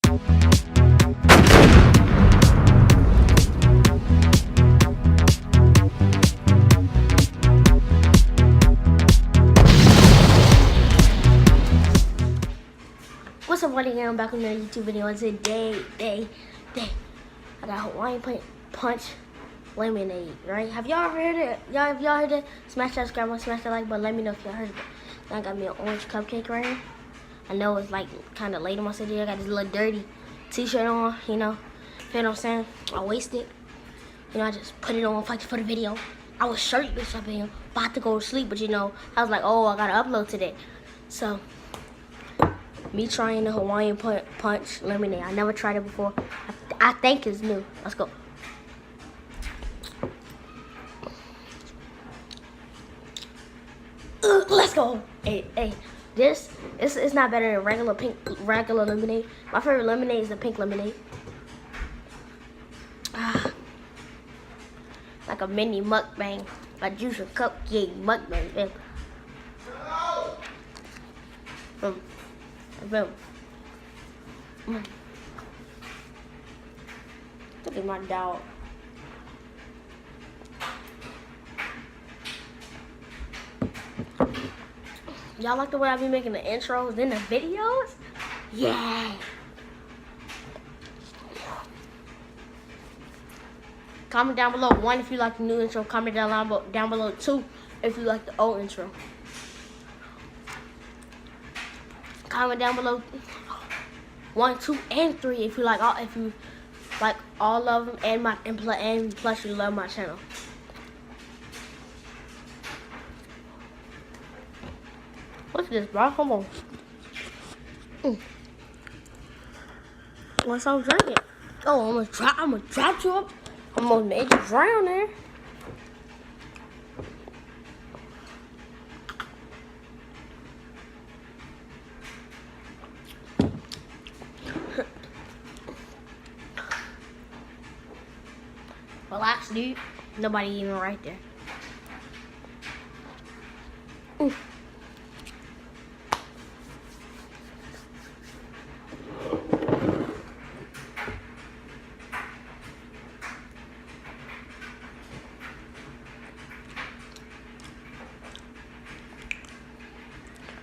What's up, buddy? I'm back with another YouTube video. And today, I got Hawaiian punch lemonade, right? Have y'all ever heard it? If y'all heard it, smash that subscribe button, smash that like button. Let me know if y'all heard of it. Now I got me an orange cupcake right here. I know it's like kind of late on my video. I got this little dirty t-shirt on, you know. You know what I'm saying? I wasted. You know, I just put it on for the video. I was shirtless up here, about to go to sleep, but you know, I was like, oh, I gotta upload today. So, me trying the Hawaiian punch lemonade. I never tried it before. I think it's new. Let's go. Let's go. Hey, this is not better than regular lemonade. My favorite lemonade is the pink lemonade. Like a mini mukbang, a juice and cupcake mukbang. Boom. Look at my dog. Y'all like the way I be making the intros in the videos? Yeah. Comment down below 1 if you like the new intro. Comment down below 2 if you like the old intro. Comment down below 1, 2, and 3 if you like all of them, and plus you love my channel. What's this, bro? Come on. What's I'm drinking? Oh, I'm gonna drop you up. I almost made you drown there. Relax, dude. Nobody even right there.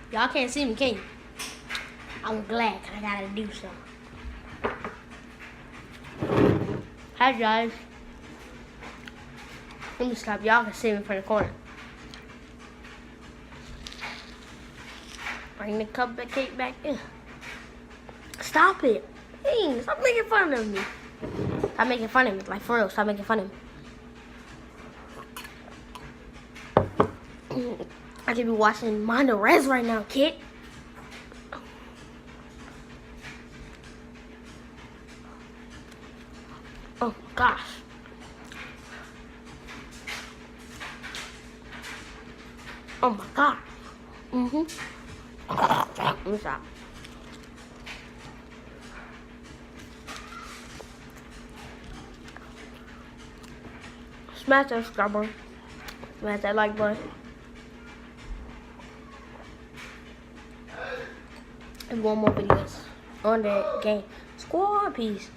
Y'all can't see me, can you? I'm glad, 'cause I gotta do something. Hi, guys. Let me stop. Y'all can see me from the corner. Bring the cupcake back in. Stop it. Hey, stop making fun of me. Stop making fun of me. Like, for real, stop making fun of me. I could be watching Mondo Res right now, kid. Oh, gosh. Oh my god. Let me stop. Smash that subscribe button. Smash that like button. And one more videos on that game. Squad, peace.